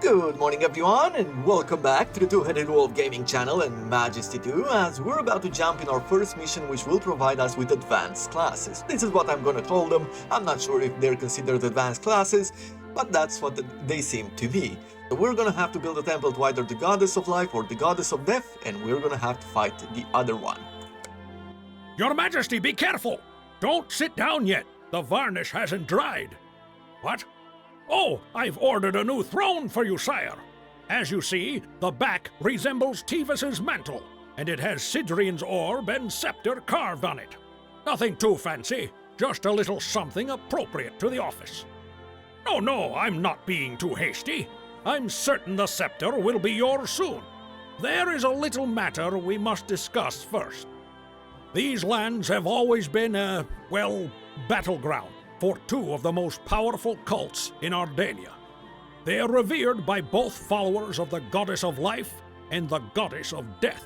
Good morning everyone, and welcome back to the Two-Headed Wolf Gaming channel and Majesty 2, as we're about to jump in our first mission, which will provide us with advanced classes. This is what I'm gonna call them. I'm not sure if they're considered advanced classes, but that's what they seem to be. So we're gonna have to build a temple to either the Goddess of Life or the Goddess of Death, and we're gonna have to fight the other one. Your Majesty, be careful! Don't sit down yet. The varnish hasn't dried. What? Oh, I've ordered a new throne for you, sire. As you see, the back resembles Tevis's mantle, and it has Sidrian's orb and scepter carved on it. Nothing too fancy, just a little something appropriate to the office. No, I'm not being too hasty. I'm certain the scepter will be yours soon. There is a little matter we must discuss first. These lands have always been a, battleground for two of the most powerful cults in Ardania. They are revered by both followers of the Goddess of Life and the Goddess of Death.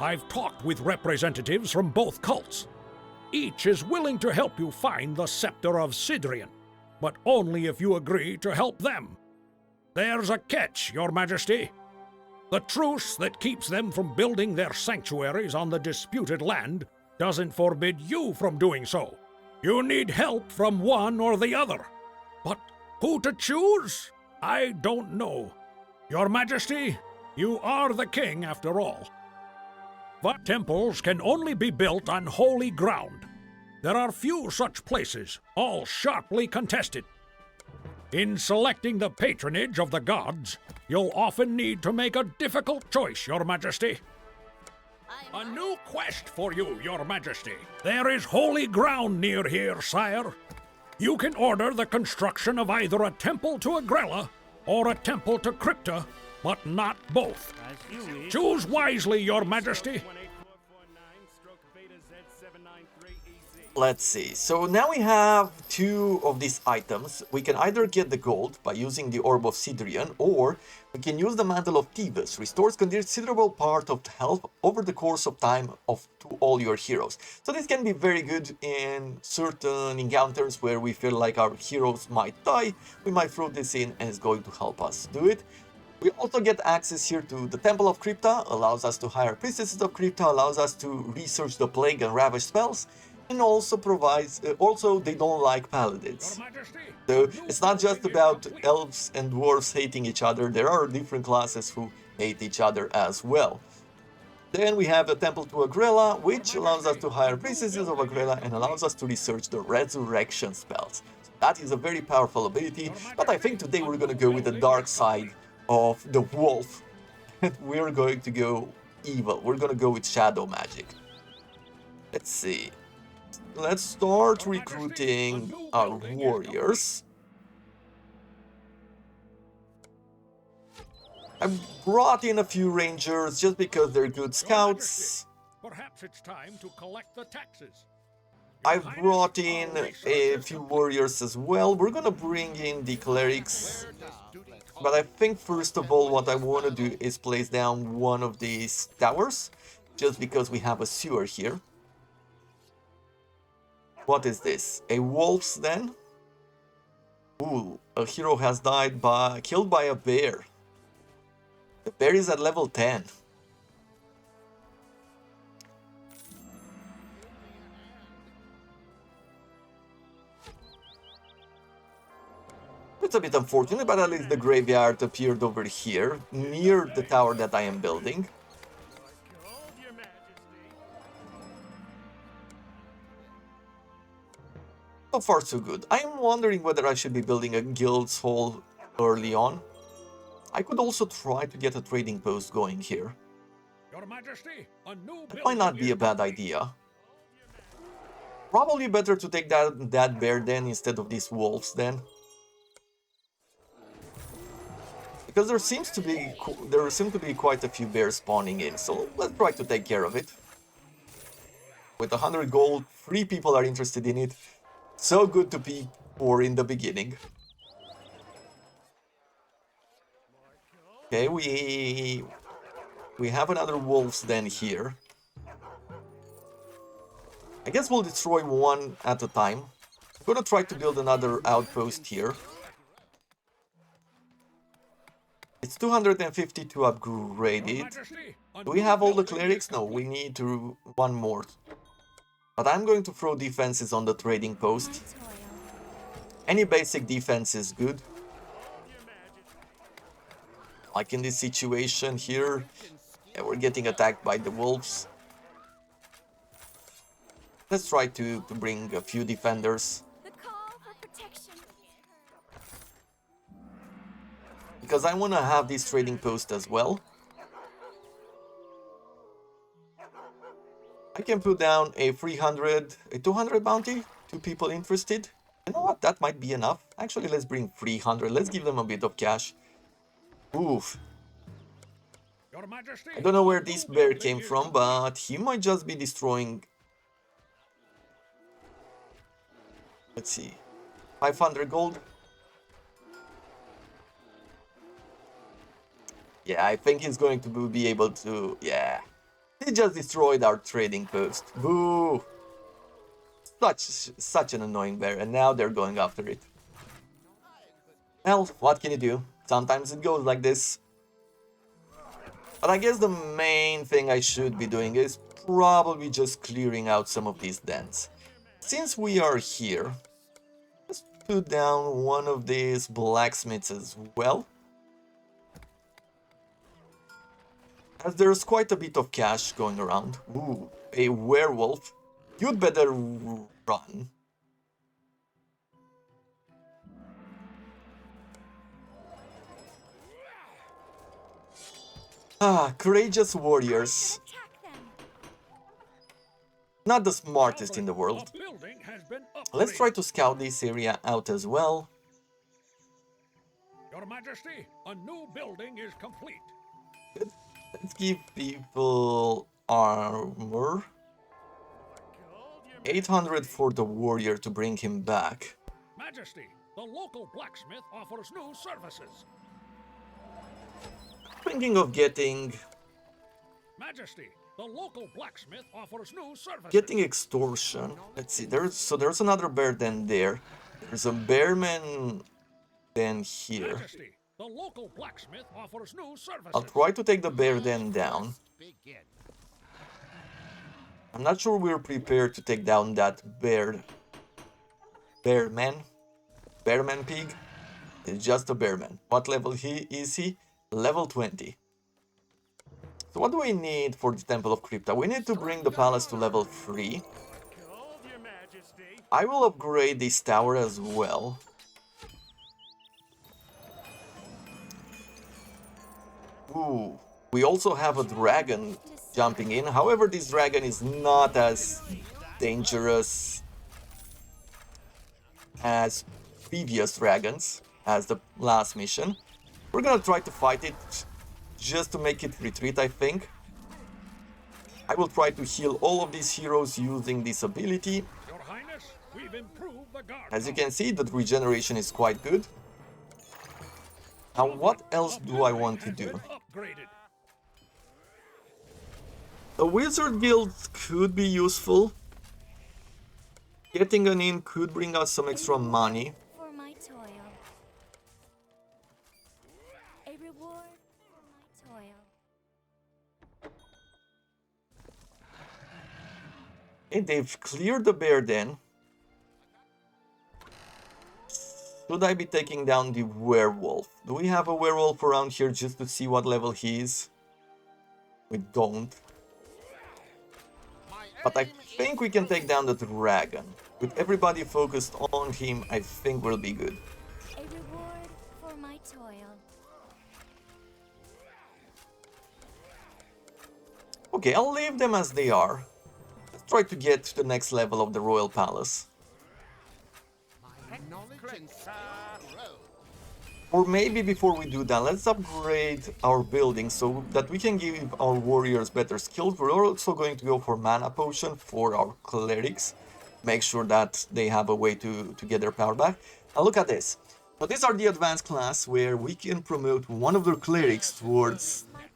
I've talked with representatives from both cults. Each is willing to help you find the Scepter of Sidrian, but only if you agree to help them. There's a catch, Your Majesty. The truce that keeps them from building their sanctuaries on the disputed land doesn't forbid you from doing so. You need help from one or the other. But who to choose? I don't know. Your Majesty, you are the king after all. But temples can only be built on holy ground. There are few such places, all sharply contested. In selecting the patronage of the gods, you'll often need to make a difficult choice, Your Majesty. A new quest for you, Your Majesty. There is holy ground near here, sire. You can order the construction of either a temple to Agrella or a temple to Crypta, but not both. Choose wisely, Your Majesty. Let's see, so now we have two of these items. We can either get the gold by using the Orb of Sidrian, or we can use the Mantle of Tevis. Restores considerable part of health over the course of time to all your heroes. So this can be very good in certain encounters where we feel like our heroes might die. We might throw this in and it's going to help us do it. We also get access here to the Temple of Crypta, allows us to hire priestesses of Crypta, allows us to research the Plague and Ravage spells, and also provides, they don't like paladins. So it's not just about elves and dwarves hating each other, there are different classes who hate each other as well. Then we have the Temple to Agrella, which allows us to hire priestesses of Agrella and allows us to research the resurrection spells. So that is a very powerful ability, but I think today we're gonna go with the dark side of the wolf. And we're going to go evil, we're gonna go with shadow magic. Let's see. Let's start recruiting our warriors. I brought in a few rangers just because they're good scouts. Perhaps it's time to collect the taxes. I've brought in a few warriors as well. We're gonna bring in the clerics. But I think first of all what I want to do is place down one of these towers, just because we have a sewer here. What is this? A wolf's den? Ooh, a hero has killed by a bear. The bear is at level 10. It's a bit unfortunate, but at least the graveyard appeared over here, near the tower that I am building. So far so good. I am wondering whether I should be building a guild's hall early on. I could also try to get a trading post going here. Your Majesty, a new That might not be a bad idea. Probably better to take that bear den instead of these wolves then. Because there seem to be quite a few bears spawning in, so let's try to take care of it. With 100 gold, 3 people are interested in it. So good to be poor in the beginning. Okay, we have another wolf's den here. I guess we'll destroy one at a time. I'm gonna try to build another outpost here. It's 250 to upgrade Your it. Majesty, a Do we new have all the building clerics? is No, we complete. need to one more. But I'm going to throw defenses on the trading post. Any basic defense is good. Like in this situation here, yeah, we're getting attacked by the wolves. Let's try to bring a few defenders. The call for protection. Because I want to have this trading post as well. I can put down a 300, a 200 bounty. 2 people interested. You know what? That might be enough. Actually, let's bring 300. Let's give them a bit of cash. Oof. Your Majesty, I don't know where a this new bear building came is from, complete. but he might just be destroying... Let's see. 500 gold. Yeah, I think he's going to be able to... Yeah. He just destroyed our trading post. Boo! Such an annoying bear, and now they're going after it. Well, what can you do? Sometimes it goes like this. But I guess the main thing I should be doing is probably just clearing out some of these dens. Since we are here, let's put down one of these blacksmiths as well. As there's quite a bit of cash going around. Ooh, a werewolf. You'd better run. Ah, courageous warriors. Attack them. Not the smartest in the world. A building has been Let's try upgraded. to scout this area out as well. Your Majesty, a new building is complete. Let's give people armor. 800 for the warrior to bring him back. Majesty, the local blacksmith offers new services. Thinking of getting Majesty, the local blacksmith offers new services. getting extortion. Let's see. There's another bear den there. There's a bearman den here. Majesty, the local blacksmith offers new services. I'll try to take the bear den down. I'm not sure we're prepared to take down that bearman pig. It's just a bearman. What level is he? Level 20. So what do we need for the Temple of Crypta? We need to bring the palace to level 3. I will upgrade this tower as well. Ooh, we also have a dragon jumping in. However, this dragon is not as dangerous as previous dragons, as the last mission. We're gonna try to fight it just to make it retreat, I think. I will try to heal all of these heroes using this ability. Your Highness, we've improved the guard. As you can see, the regeneration is quite good. Now, what else do I want to do? Upgraded. The Wizard Guild could be useful. Getting an inn could bring us some extra money. For my toil. A reward for my toil. Okay, they've cleared the bear den. Should I be taking down the werewolf? Do we have a werewolf around here just to see what level he is? We don't. But I think we can take down the dragon. With everybody focused on him, I think we'll be good. A reward for my toil. Okay, I'll leave them as they are. Let's try to get to the next level of the Royal Palace. Or maybe before we do that, let's upgrade our building so that we can give our warriors better skills. We're also going to go for mana potion for our clerics. Make sure that they have a way to get their power back. Now look at this. So these are the advanced class where we can promote one of the clerics towards My path.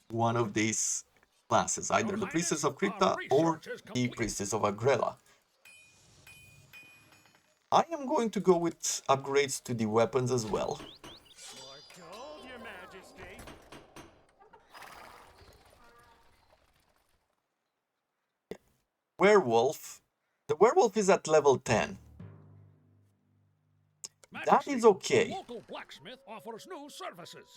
one of these classes. Either the Priestess of Crypta or the Priestess of Agrella. I am going to go with upgrades to the weapons as well. werewolf. The werewolf is at level 10. That is okay. The local blacksmith offers new services.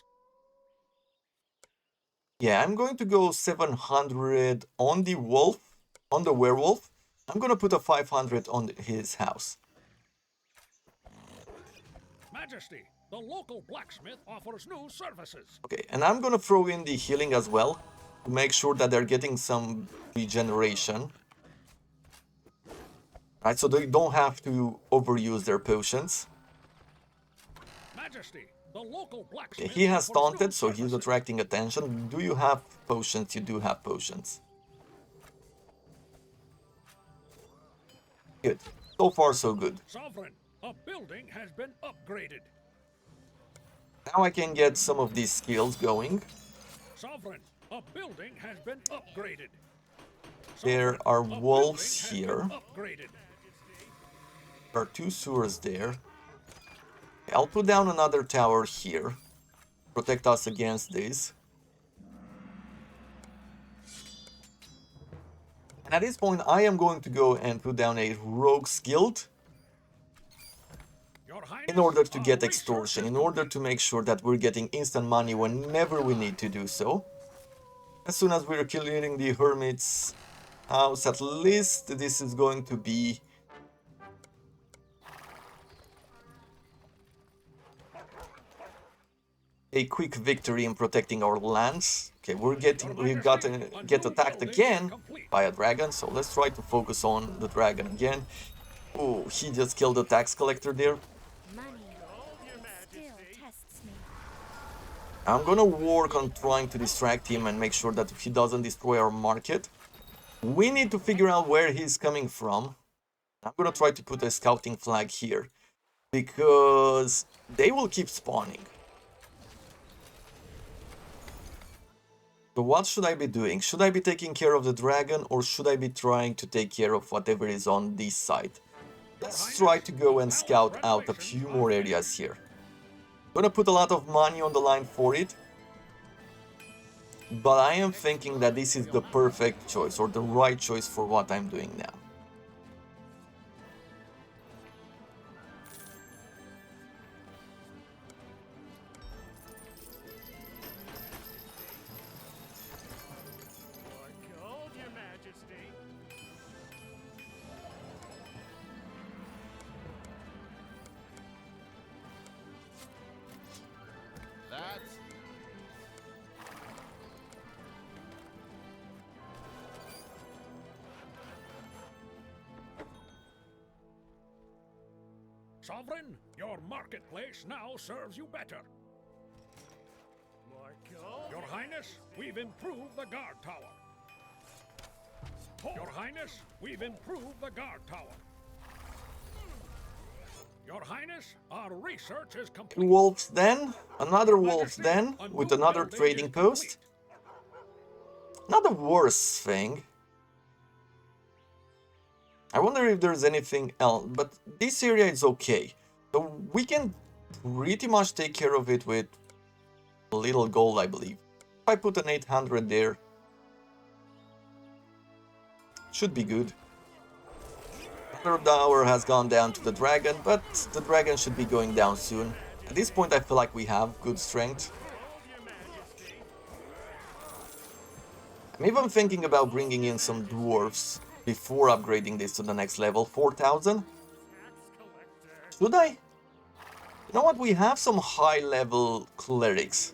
Yeah, I'm going to go 700 on the wolf, on the werewolf. I'm gonna put a 500 on his house. Majesty, the local blacksmith offers new services. Okay, and I'm gonna throw in the healing as well to make sure that they're getting some regeneration. Right, so they don't have to overuse their potions. Majesty, the local blacksmith. Okay, he has offers new taunted, so he's services. attracting attention. Do you have potions? You do have potions. Good. So far, so good. Sovereign, a building has been upgraded. Now I can get some of these skills going. Sovereign, a building has been upgraded. There Sovereign, are a building wolves has been here. upgraded. There are 2 sewers there. I'll put down another tower here. Protect us against this. And at this point, I am going to go and put down a rogue's guild Your in Highness, order to our get research extortion, is in order to make sure that we're getting instant money whenever we need to do so. As soon as we're clearing the hermit's house, at least this is going to be a quick victory in protecting our lands. Okay, we got to get attacked again by a dragon, so let's try to focus on the dragon again. Oh, he just killed the tax collector there. Money still tests me. I'm gonna work on trying to distract him and make sure that he doesn't destroy our market. We need to figure out where he's coming from. I'm gonna try to put a scouting flag here, because they will keep spawning. So what should I be doing? Should I be taking care of the dragon, or should I be trying to take care of whatever is on this side? Let's try to go and scout out a few more areas here. Gonna put a lot of money on the line for it, but I am thinking that this is the perfect choice, or the right choice for what I'm doing now. Gold, Your Majesty. That's Sovereign, your marketplace now serves you better. more gold. Your Highness, we've improved the guard tower. Your Highness, we've improved the guard tower. Your Highness, our research is complete. Wolves Den, another wolves Majesty, den a with new another building trading is post. complete. Not the worst thing. I wonder if there's anything else, but this area is okay. So we can pretty much take care of it with a little gold, I believe. If I put an 800 there, should be good. Another tower has gone down to the dragon, but the dragon should be going down soon. At this point I feel like we have good strength. I'm even thinking about bringing in some dwarves before upgrading this to the next level. 4,000? Should I? You know what, we have some high level clerics.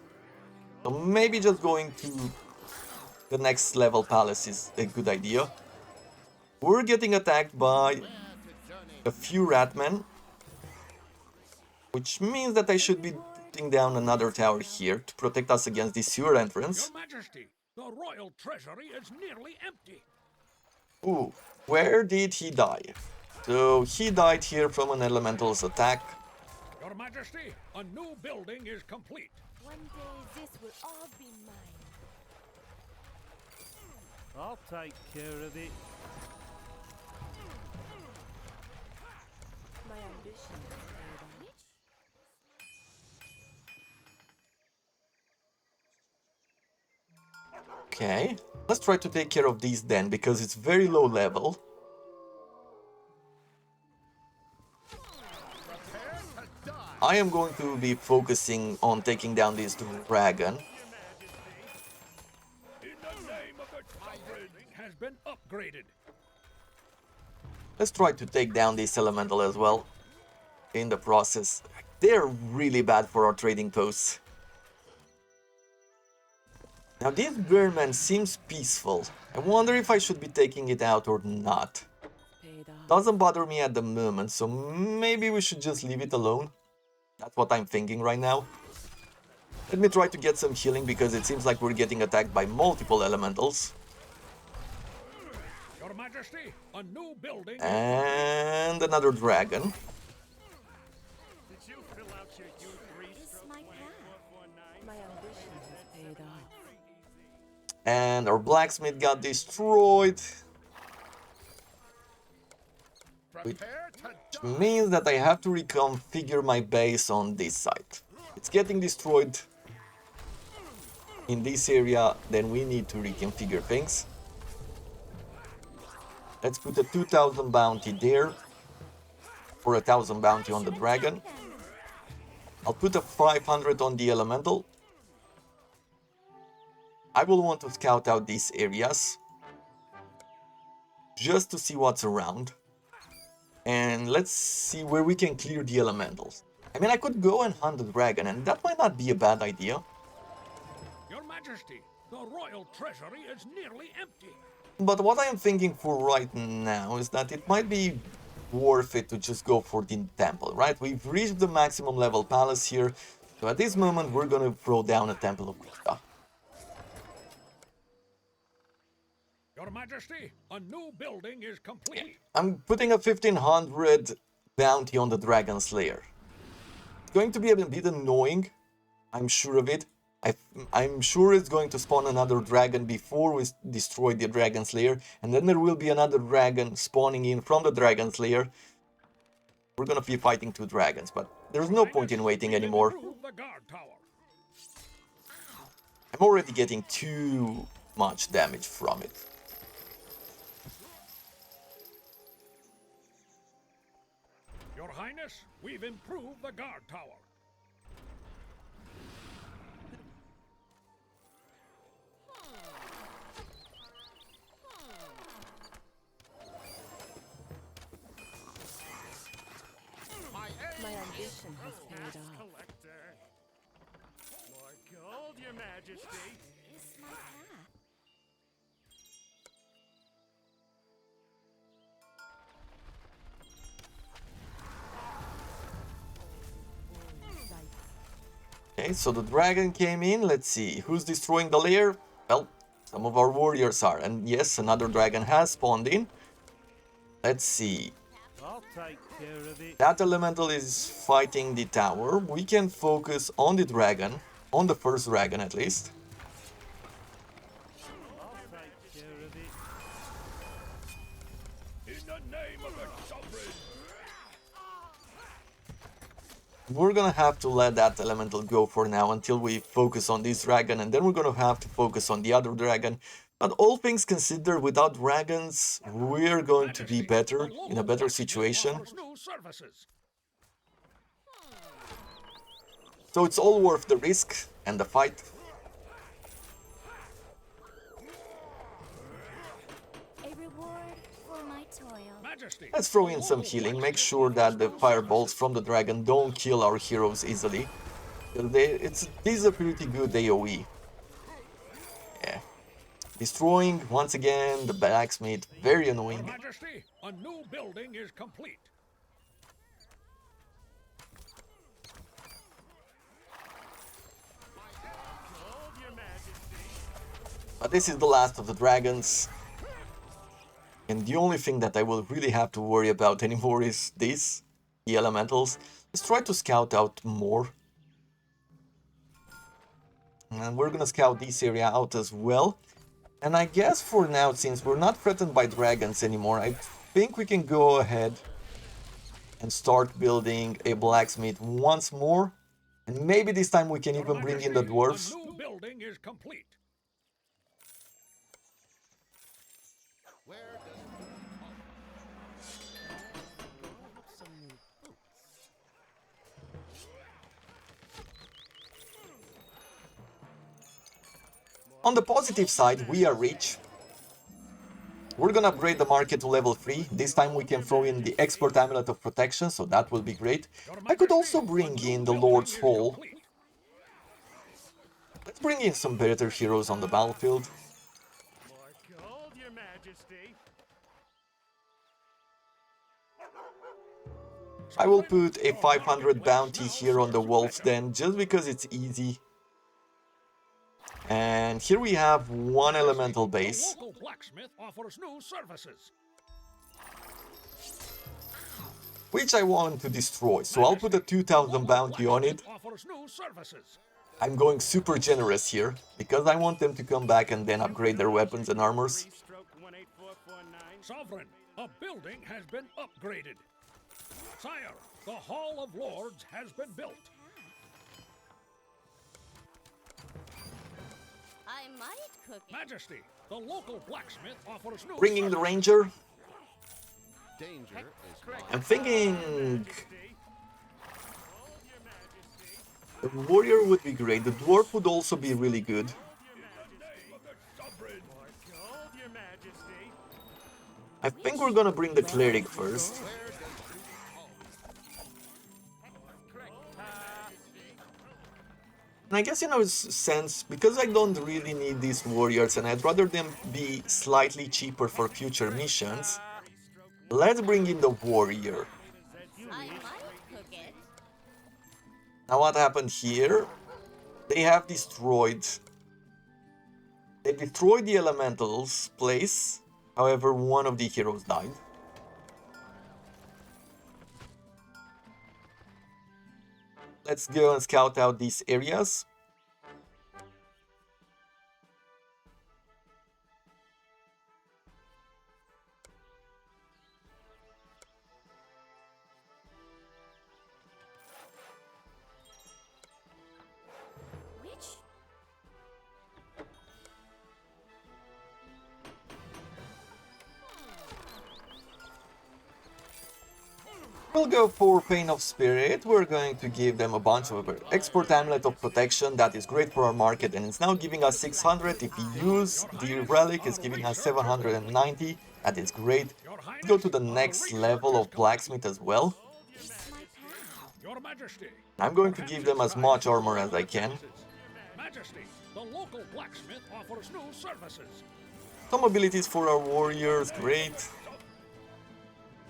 So maybe just going to the next level palace is a good idea. We're getting attacked by a few ratmen, which means that I should be putting down another tower here to protect us against the sewer entrance. Your Majesty, the royal treasury is nearly empty. Ooh, where did he die? So he died here from an elemental's attack. Your Majesty, a new building is complete. One day this will all be mine. I'll take care of it. My ambition is laid on it. Okay, let's try to take care of these then, because it's very low level. I am going to be focusing on taking down this dragon. In the name of the sovereign has been upgraded. Let's try to take down this elemental as well. In the process, they're really bad for our trading posts. Now this Bearman seems peaceful. I wonder if I should be taking it out or not. Doesn't bother me at the moment, so maybe we should just leave it alone. That's what I'm thinking right now. Let me try to get some healing, because it seems like we're getting attacked by multiple elementals. Your Majesty, a new building. And another dragon. Did you fill out your This is my path. My ambition has paid off. And our blacksmith got destroyed. Which means that I have to reconfigure my base on this side. It's getting destroyed in this area, then we need to reconfigure things. Let's put a 2000 bounty there, or 1000 bounty on the dragon. I'll put a 500 on the elemental. I will want to scout out these areas, just to see what's around. And let's see where we can clear the elementals. I mean, I could go and hunt the dragon, and that might not be a bad idea. Your Majesty, the royal treasury is nearly empty. But what I am thinking for right now is that it might be worth it to just go for the temple, right? We've reached the maximum level palace here, so at this moment we're gonna throw down a temple of Krishna. Your Majesty, a new building is complete. I'm putting a 1500 bounty on the Dragon Slayer. It's going to be a bit annoying, I'm sure of it. I'm sure it's going to spawn another dragon before we destroy the Dragon Slayer, and then there will be another dragon spawning in from the Dragon Slayer. We're gonna be fighting two dragons, but there's no point in waiting anymore. The guard tower. I'm already getting too much damage from it. Your Highness, we've improved the guard tower. My ambition has paid off. collector? More gold, Your Majesty. This is my path. Okay, so the dragon came in. Let's see, who's destroying the lair? Well, some of our warriors are. And yes, another dragon has spawned in. Let's see. I'll take care of it. That elemental is fighting the tower. We can focus on the dragon, on the first dragon at least. I'll take care of it. In the name of the sovereign. We're gonna have to let that elemental go for now until we focus on this dragon, and then we're gonna have to focus on the other dragon. But all things considered, without dragons, we're going to be better, in a better situation. New services. So it's all worth the risk and the fight. A reward for my toil. Majesty. Let's throw in some healing, make sure that the fireballs from the dragon don't kill our heroes easily. This is a pretty good AoE. Yeah. Destroying, once again, the blacksmith, very Your annoying. Majesty, a new building is complete. Gold, Your Majesty. But this is the last of the dragons. And the only thing that I will really have to worry about anymore is this, the elementals. Let's try to scout out more. And we're gonna scout this area out as well. And I guess for now, since we're not threatened by dragons anymore, I think we can go ahead and start building a blacksmith once more. And maybe this time we can even bring in the dwarves. A new building is complete. Some new boots. On the positive side, we are rich. We're gonna upgrade the market to level 3. This time we can throw in the export amulet of protection, so that will be great. I could also bring in the Lord's Hall. Let's bring in some better heroes on the battlefield. More gold, Your Majesty. I will put a 500 bounty here on the Wolf's Den, just because it's easy. And here we have one elemental base. The local blacksmith offers new services. Which I want to destroy, so I'll put a 2000 bounty on it. Offers new services. I'm going super generous here, because I want them to come back and then upgrade their weapons and armors. 3-18449. Sovereign, a building has been upgraded. Sire, the Hall of Lords has been built. I might cook it. Majesty, the local blacksmith offers new Bringing the services. ranger. Danger is I'm thinking Gold, Your Majesty. the warrior would be great. The dwarf would also be really good. More gold, Your Majesty. I think we're gonna bring the cleric first. And I guess in a sense, because I don't really need these warriors and I'd rather them be slightly cheaper for future missions, let's bring in the warrior. I might cook it. Now what happened here? They have destroyed... They destroyed the elemental's place, however one of the heroes died. Let's go and scout out these areas. Which? We'll go for Pain of Spirit. We're going to give them a bunch of export amulet of protection. That is great for our market, and it's now giving us 600. If we use the relic, it's giving us 790. That is great. Let's go to the next level of blacksmith as well. Your Majesty. I'm going to give them as much armor as I can. Majesty, the local blacksmith offers new services. Some abilities for our warriors, great.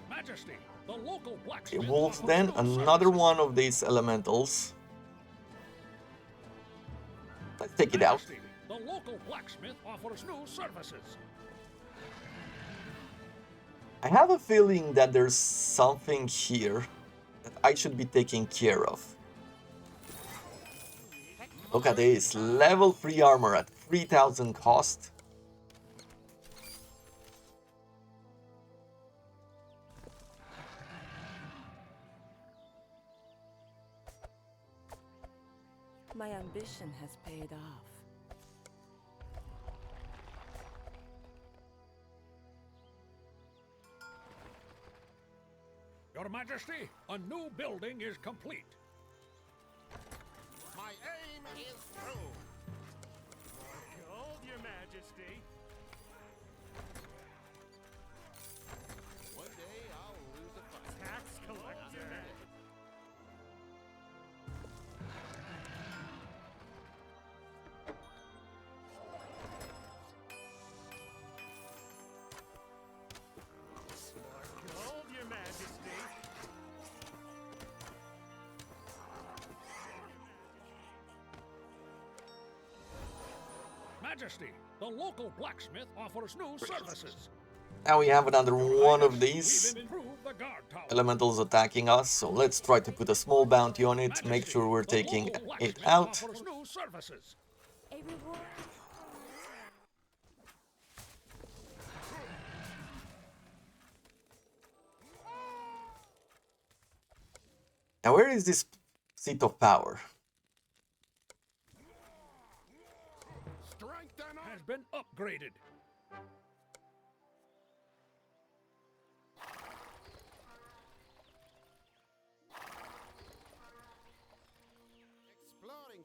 Majesty, the local A blacksmith wolf's offers den, new another services. one of these elementals. Let's take it out. Majesty, the local blacksmith offers new services. I have a feeling that there's something here that I should be taking care of. Look at this, level 3 armor at 3000 cost. My ambition has paid off. Your Majesty, a new building is complete. my aim is through. More gold, Your Majesty. One day I'll lose a fight. Tax collector. More gold, Your Majesty. Majesty, the local blacksmith offers new services. Now we have another one of these We've improved the guard tower. elementals attacking us, so let's try to put a small bounty on it, make sure we're The taking local it blacksmith out. offers new services. A reward. Now where is this seat of power? Strength and Has been upgraded.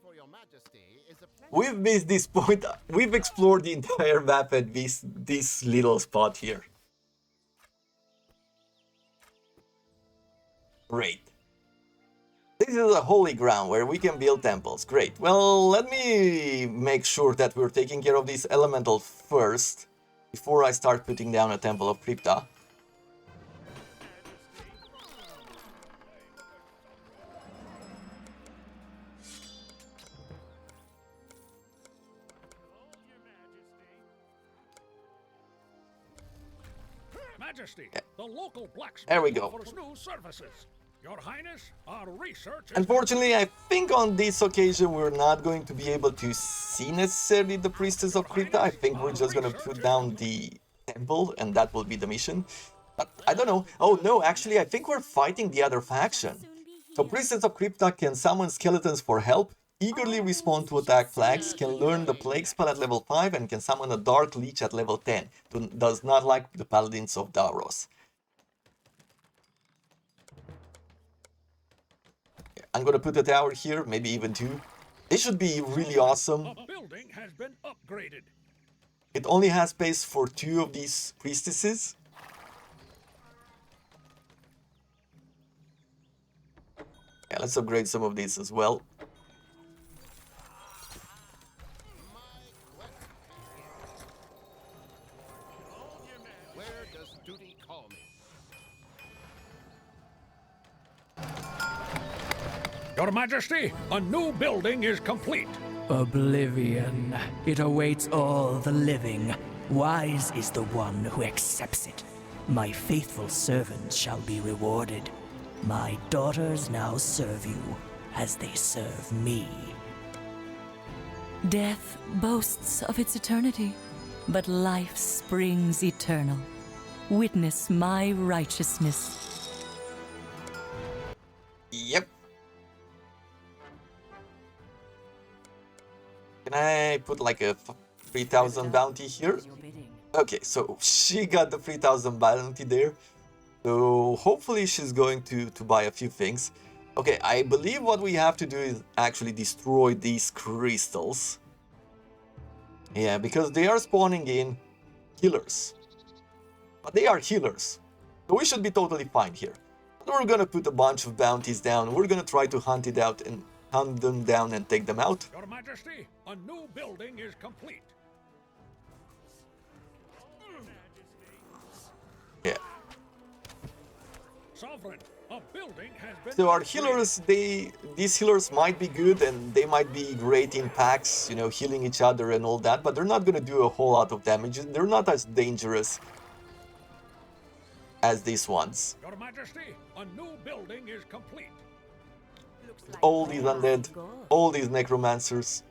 for your majesty is a pleasure. We've missed this point. We've explored the entire map at this little spot here. Great. This is a holy ground where we can build temples. Great. Well, let me make sure that we're taking care of this elemental first, before I start putting down a temple of Crypta. Majesty, the local blacksmith There we go. offers new services. Your Highness, our research is... Unfortunately, I think on this occasion we're not going to be able to see necessarily the Priestess of Crypta. I think we're just going to put down the temple and that will be the mission. But I don't know. Oh no, actually I think we're fighting the other faction. So Priestess of Crypta can summon skeletons for help, eagerly respond to attack flags, can learn the Plague spell at level 5 and can summon a Dark Leech at level 10. Does not like the Paladins of Dauros. I'm gonna put a tower here, maybe even 2. This should be really awesome. A building has been upgraded. It only has space for 2 of these priestesses. Yeah, let's upgrade some of these as well. Where does duty call me? Your Majesty, a new building is complete. Oblivion. It awaits all the living. Wise is the one who accepts it. My faithful servants shall be rewarded. My daughters now serve you as they serve me. Death boasts of its eternity, but life springs eternal. Witness my righteousness. Yep. Can I put like a 3,000 bounty here? Okay, so she got the 3,000 bounty there. So hopefully she's going to buy a few things. Okay, I believe what we have to do is actually destroy these crystals. Yeah, because they are spawning in healers. But they are healers. So we should be totally fine here. We're gonna put a bunch of bounties down. We're gonna try to hunt it out and hunt them down and take them out. Your Majesty, a new building is complete. Yeah. Sovereign, a building has been... So our upgraded. healers, these healers might be good and they might be great in packs, you know, healing each other and all that, but they're not gonna do a whole lot of damage. They're not as dangerous as these ones. Your Majesty, a new building is complete. All these undead, all these necromancers.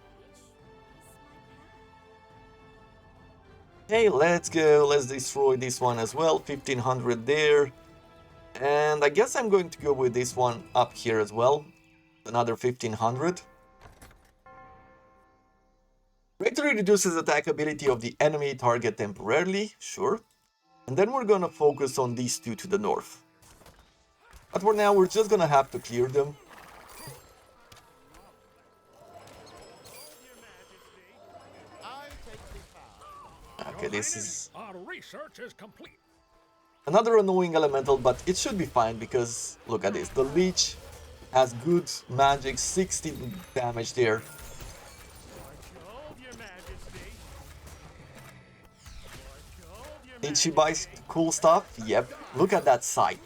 Okay, let's go. Let's destroy this one as well. 1500 there. And I guess I'm going to go with this one up here as well. Another 1500. Greatly reduces attack ability of the enemy target temporarily, sure. And then we're gonna focus on these two to the north. But for now, we're just gonna have to clear them. I take the vow. Okay, this is Our research is complete. another annoying elemental, but it should be fine because, look at this, the leech has good magic, 60 damage there. Gold, your majesty. Gold, your Did she buy cool stuff? Yep, look at that sight.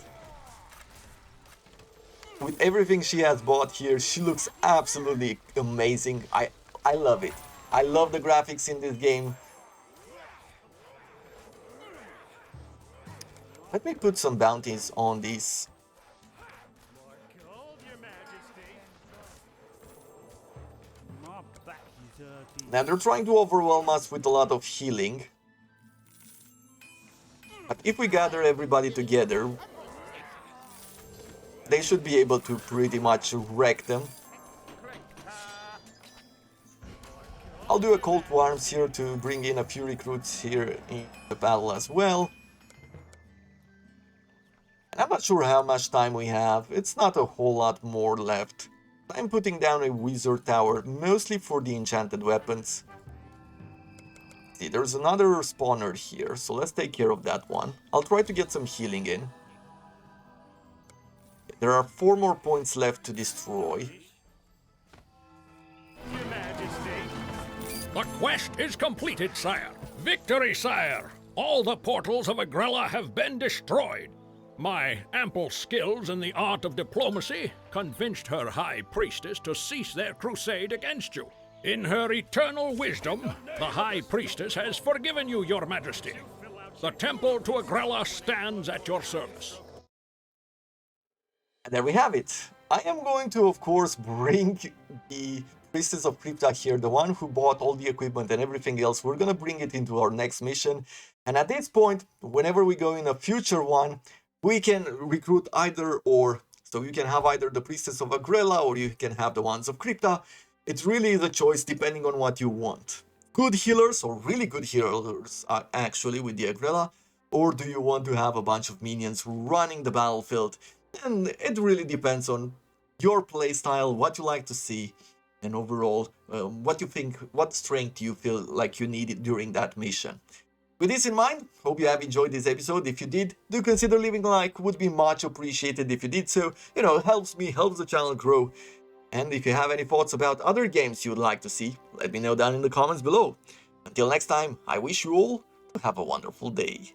With everything she has bought here, she looks absolutely amazing. I love it. I love the graphics in this game. Let me put some bounties on these. gold, your majesty. My back is dirty. Now they're trying to overwhelm us with a lot of healing. But if we gather everybody together, they should be able to pretty much wreck them. I'll do a Cold Worms here to bring in a few recruits here in the battle as well. And I'm not sure how much time we have. It's not a whole lot more left. I'm putting down a wizard tower, mostly for the enchanted weapons. See, there's another spawner here, so let's take care of that one. I'll try to get some healing in. There are 4 more points left to destroy. Your Majesty. The quest is completed, sire. Victory, sire! All the portals of Agrella have been destroyed. My ample skills in the art of diplomacy convinced her high priestess to cease their crusade against you. In her eternal wisdom, the high priestess has forgiven you, your majesty. The temple to Agrella stands at your service. And there we have it. I am going to, of course, bring the Priestess of Crypta here, the one who bought all the equipment and everything else. We're gonna bring it into our next mission. And at this point, whenever we go in a future one, we can recruit either or. So you can have either the Priestess of Agrella or you can have the ones of Crypta. It really is a choice depending on what you want. Good healers or really good healers actually with the Agrella, or do you want to have a bunch of minions running the battlefield? And it really depends on your playstyle, what you like to see, and overall what you think, what strength you feel like you need during that mission. With this in mind, hope you have enjoyed this episode. If you did, do consider leaving a like, would be much appreciated if you did so. You know, it helps me, helps the channel grow. And if you have any thoughts about other games you would like to see, let me know down in the comments below. Until next time, I wish you all to have a wonderful day.